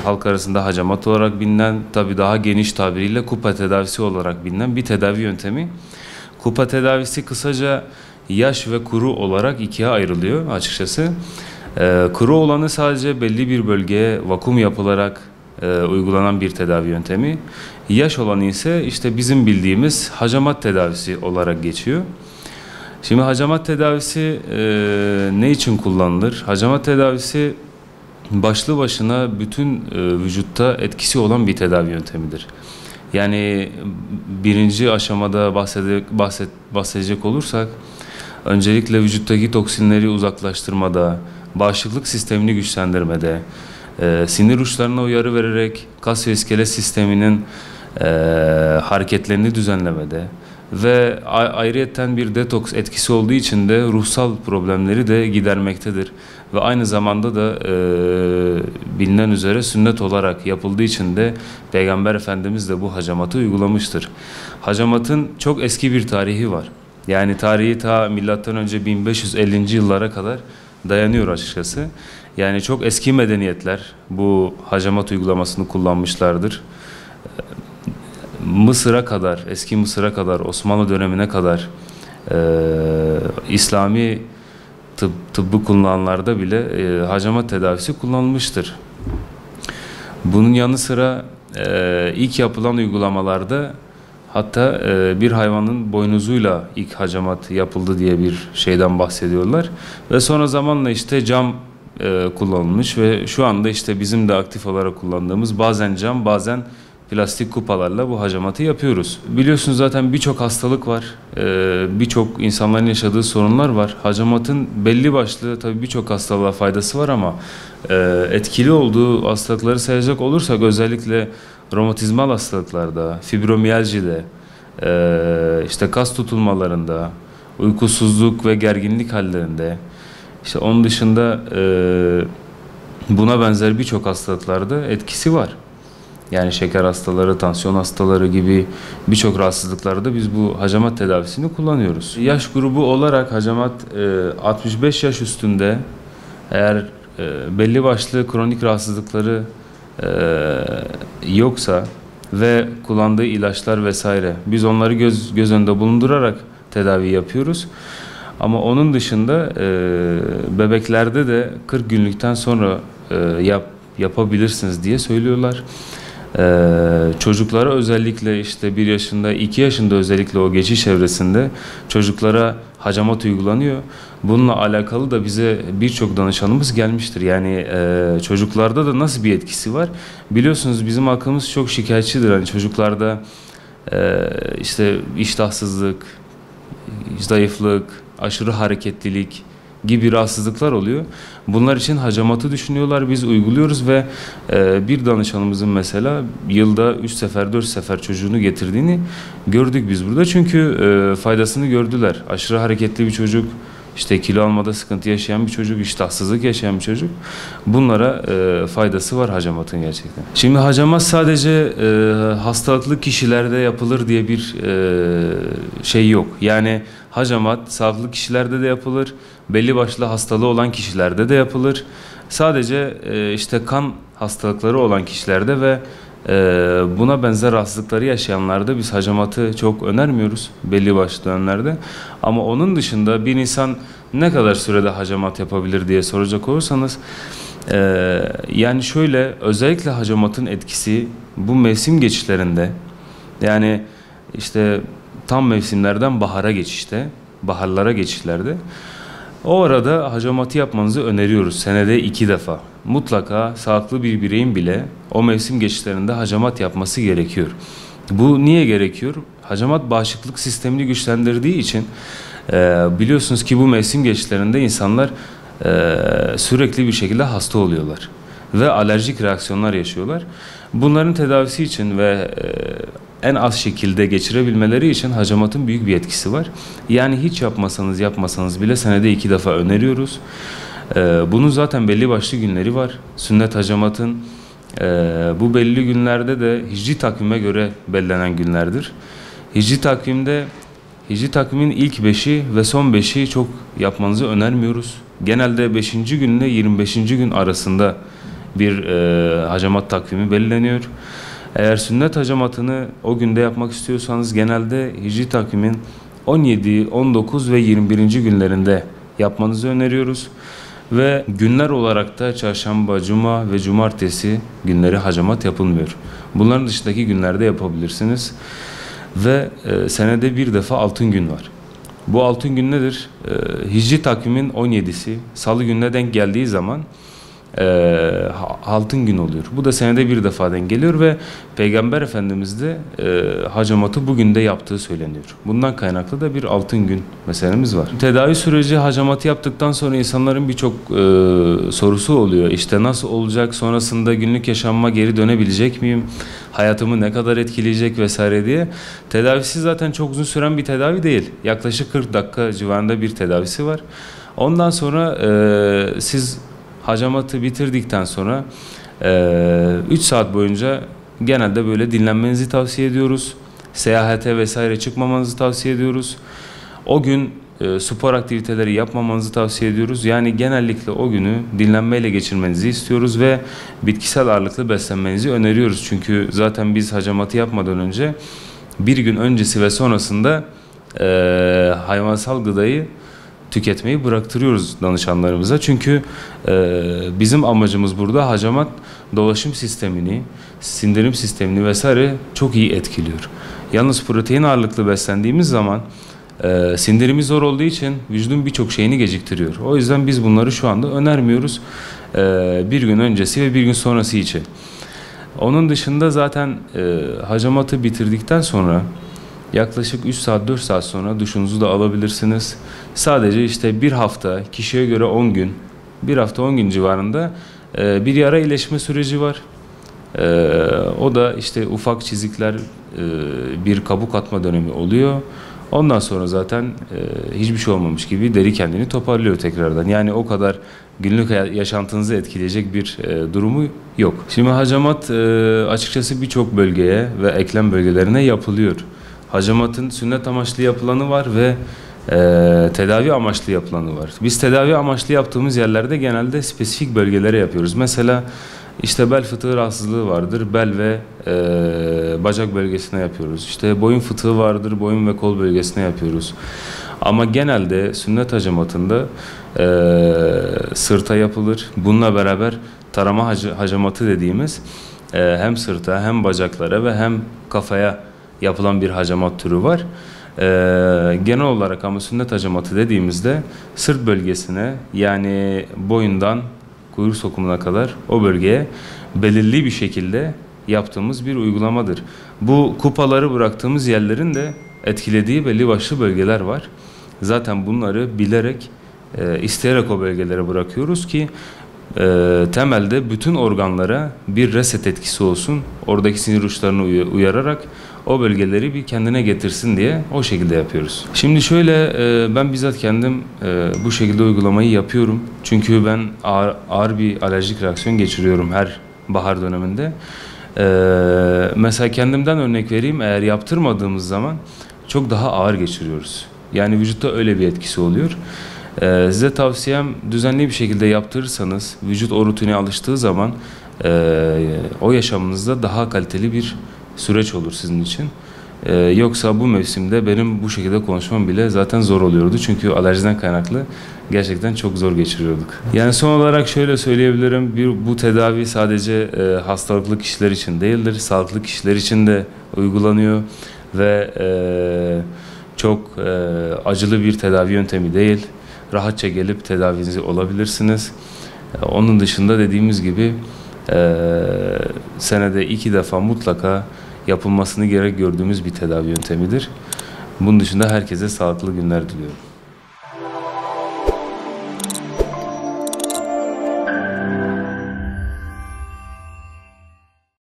Halk arasında hacamat olarak bilinen, tabii daha geniş tabiriyle kupa tedavisi olarak bilinen bir tedavi yöntemi. Kupa tedavisi kısaca yaş ve kuru olarak ikiye ayrılıyor açıkçası. Kuru olanı sadece belli bir bölgeye vakum yapılarak uygulanan bir tedavi yöntemi. Yaş olanı ise işte bizim bildiğimiz hacamat tedavisi olarak geçiyor. Şimdi hacamat tedavisi ne için kullanılır? Hacamat tedavisi başlı başına bütün vücutta etkisi olan bir tedavi yöntemidir. Yani birinci aşamada bahsedecek olursak, öncelikle vücuttaki toksinleri uzaklaştırmada, bağışıklık sistemini güçlendirmede, sinir uçlarına uyarı vererek kas ve iskelet sisteminin hareketlerini düzenlemede ve ayrıyeten bir detoks etkisi olduğu için de ruhsal problemleri de gidermektedir. Ve aynı zamanda da bilinen üzere sünnet olarak yapıldığı için de Peygamber Efendimiz de bu hacamatı uygulamıştır. Hacamatın çok eski bir tarihi var. Yani tarihi ta M.Ö. 1550. yıllara kadar dayanıyor açıkçası. Yani çok eski medeniyetler bu hacamat uygulamasını kullanmışlardır. Mısır'a kadar, eski Mısır'a kadar, Osmanlı dönemine kadar İslami tıbbı kullananlarda bile hacamat tedavisi kullanılmıştır. Bunun yanı sıra ilk yapılan uygulamalarda hatta bir hayvanın boynuzuyla ilk hacamat yapıldı diye bir şeyden bahsediyorlar. Ve sonra zamanla işte cam kullanılmış ve şu anda işte bizim de aktif olarak kullandığımız bazen cam, bazen plastik kupalarla bu hacamatı yapıyoruz. Biliyorsunuz zaten birçok hastalık var, birçok insanların yaşadığı sorunlar var. Hacamatın belli başlı tabii birçok hastalığa faydası var ama etkili olduğu hastalıkları sayacak olursak özellikle romatizmal hastalıklarda, fibromiyalcide, işte kas tutulmalarında, uykusuzluk ve gerginlik hallerinde, işte onun dışında buna benzer birçok hastalıklarda etkisi var. Yani şeker hastaları, tansiyon hastaları gibi birçok rahatsızlıklarda biz bu hacamat tedavisini kullanıyoruz. Yaş grubu olarak hacamat 65 yaş üstünde eğer belli başlı kronik rahatsızlıkları yoksa ve kullandığı ilaçlar vesaire biz onları göz önünde bulundurarak tedavi yapıyoruz. Ama onun dışında bebeklerde de 40 günlükten sonra yapabilirsiniz diye söylüyorlar. Çocuklara özellikle işte 1 yaşında, 2 yaşında özellikle o geçiş evresinde çocuklara hacamat uygulanıyor. Bununla alakalı da bize birçok danışanımız gelmiştir. Yani çocuklarda da nasıl bir etkisi var? Biliyorsunuz bizim halkımız çok şikayetçidir. Hani çocuklarda işte iştahsızlık, zayıflık, aşırı hareketlilik gibi rahatsızlıklar oluyor. Bunlar için hacamatı düşünüyorlar, biz uyguluyoruz ve bir danışanımızın mesela yılda 3 sefer 4 sefer çocuğunu getirdiğini gördük biz burada. Çünkü faydasını gördüler. Aşırı hareketli bir çocuk, işte kilo almada sıkıntı yaşayan bir çocuk, iştahsızlık yaşayan bir çocuk. Bunlara faydası var hacamatın gerçekten. Şimdi hacamat sadece hastalıklı kişilerde yapılır diye bir şey yok. Yani hacamat sağlıklı kişilerde de yapılır, belli başlı hastalığı olan kişilerde de yapılır. Sadece işte kan hastalıkları olan kişilerde ve buna benzer rahatsızlıkları yaşayanlarda biz hacamatı çok önermiyoruz belli başlı dönemlerde. Ama onun dışında bir insan ne kadar sürede hacamat yapabilir diye soracak olursanız yani şöyle, özellikle hacamatın etkisi bu mevsim geçişlerinde, yani işte tam mevsimlerden bahara geçişte, baharlara geçişlerde o arada hacamatı yapmanızı öneriyoruz. Senede 2 defa. Mutlaka sağlıklı bir bireyin bile o mevsim geçişlerinde hacamat yapması gerekiyor. Bu niye gerekiyor? Hacamat bağışıklık sistemini güçlendirdiği için biliyorsunuz ki bu mevsim geçişlerinde insanlar sürekli bir şekilde hasta oluyorlar ve alerjik reaksiyonlar yaşıyorlar. Bunların tedavisi için ve en az şekilde geçirebilmeleri için hacamatın büyük bir etkisi var. Yani hiç yapmasanız bile senede 2 defa öneriyoruz. Bunun zaten belli başlı günleri var. Sünnet hacamatın bu belli günlerde de hicri takvime göre belirlenen günlerdir. Hicri takvimde Hicri takvimin ilk 5'i ve son 5'i çok yapmanızı önermiyoruz. Genelde 5. günle 25. gün arasında bir hacamat takvimi belirleniyor. Eğer sünnet hacamatını o günde yapmak istiyorsanız genelde hicri takvimin 17, 19 ve 21. günlerinde yapmanızı öneriyoruz. Ve günler olarak da çarşamba, cuma ve cumartesi günleri hacamat yapılmıyor. Bunların dışındaki günlerde yapabilirsiniz. Ve senede bir defa altın gün var. Bu altın gün nedir? Hicri takvimin 17'si salı gününe denk geldiği zaman altın gün oluyor. Bu da senede bir defa denk geliyor ve Peygamber Efendimiz de hacamatı bugün de yaptığı söyleniyor. Bundan kaynaklı da bir altın gün meselemiz var. Tedavi süreci hacamatı yaptıktan sonra insanların birçok sorusu oluyor. İşte nasıl olacak? Sonrasında günlük yaşamıma geri dönebilecek miyim? Hayatımı ne kadar etkileyecek vesaire diye. Tedavisi zaten çok uzun süren bir tedavi değil. Yaklaşık 40 dakika civarında bir tedavisi var. Ondan sonra siz hacamatı bitirdikten sonra 3 saat boyunca genelde böyle dinlenmenizi tavsiye ediyoruz. Seyahate vesaire çıkmamanızı tavsiye ediyoruz. O gün spor aktiviteleri yapmamanızı tavsiye ediyoruz. Yani genellikle o günü dinlenmeyle geçirmenizi istiyoruz ve bitkisel ağırlıklı beslenmenizi öneriyoruz. Çünkü zaten biz hacamatı yapmadan önce bir gün öncesi ve sonrasında hayvansal gıdayı tüketmeyi bıraktırıyoruz danışanlarımıza. Çünkü bizim amacımız burada hacamat dolaşım sistemini, sindirim sistemini vesaire çok iyi etkiliyor. Yalnız protein ağırlıklı beslendiğimiz zaman sindirimi zor olduğu için vücudun birçok şeyini geciktiriyor. O yüzden biz bunları şu anda önermiyoruz. Bir gün öncesi ve bir gün sonrası için. Onun dışında zaten hacamatı bitirdikten sonra yaklaşık 3 saat 4 saat sonra duşunuzu da alabilirsiniz. Sadece işte bir hafta, kişiye göre 10 gün, bir hafta 10 gün civarında bir yara iyileşme süreci var. O da işte ufak çizikler, bir kabuk atma dönemi oluyor. Ondan sonra zaten hiçbir şey olmamış gibi deri kendini toparlıyor tekrardan. Yani o kadar günlük yaşantınızı etkileyecek bir durumu yok. Şimdi hacamat açıkçası birçok bölgeye ve eklem bölgelerine yapılıyor. Hacamatın sünnet amaçlı yapılanı var ve tedavi amaçlı yapılanı var. Biz tedavi amaçlı yaptığımız yerlerde genelde spesifik bölgelere yapıyoruz. Mesela işte bel fıtığı rahatsızlığı vardır, bel ve bacak bölgesine yapıyoruz. İşte boyun fıtığı vardır, boyun ve kol bölgesine yapıyoruz. Ama genelde sünnet hacamatında sırta yapılır. Bununla beraber tarama hacamatı dediğimiz hem sırta hem bacaklara ve hem kafaya yapılan bir hacamat türü var. Genel olarak ama sünnet hacamatı dediğimizde sırt bölgesine, yani boyundan kuyruk sokumuna kadar o bölgeye belirli bir şekilde yaptığımız bir uygulamadır. Bu kupaları bıraktığımız yerlerin de etkilediği belli başlı bölgeler var. Zaten bunları bilerek, isteyerek o bölgelere bırakıyoruz ki temelde bütün organlara bir reset etkisi olsun. Oradaki sinir uçlarını uyararak o bölgeleri bir kendine getirsin diye o şekilde yapıyoruz. Şimdi şöyle, ben bizzat kendim bu şekilde uygulamayı yapıyorum. Çünkü ben ağır bir alerjik reaksiyon geçiriyorum her bahar döneminde. Mesela kendimden örnek vereyim. Eğer yaptırmadığımız zaman çok daha ağır geçiriyoruz. Yani vücutta öyle bir etkisi oluyor. Size tavsiyem, düzenli bir şekilde yaptırırsanız, vücut o rutine alıştığı zaman o yaşamınızda daha kaliteli bir süreç olur sizin için. Yoksa bu mevsimde benim bu şekilde konuşmam bile zaten zor oluyordu. Çünkü alerjiden kaynaklı gerçekten çok zor geçiriyorduk. Yani son olarak şöyle söyleyebilirim. Bu tedavi sadece hastalıklı kişiler için değildir. Sağlıklı kişiler için de uygulanıyor ve çok acılı bir tedavi yöntemi değil. Rahatça gelip tedavinizi olabilirsiniz. Onun dışında dediğimiz gibi senede 2 defa mutlaka yapılmasını gerek gördüğümüz bir tedavi yöntemidir. Bunun dışında herkese sağlıklı günler diliyorum.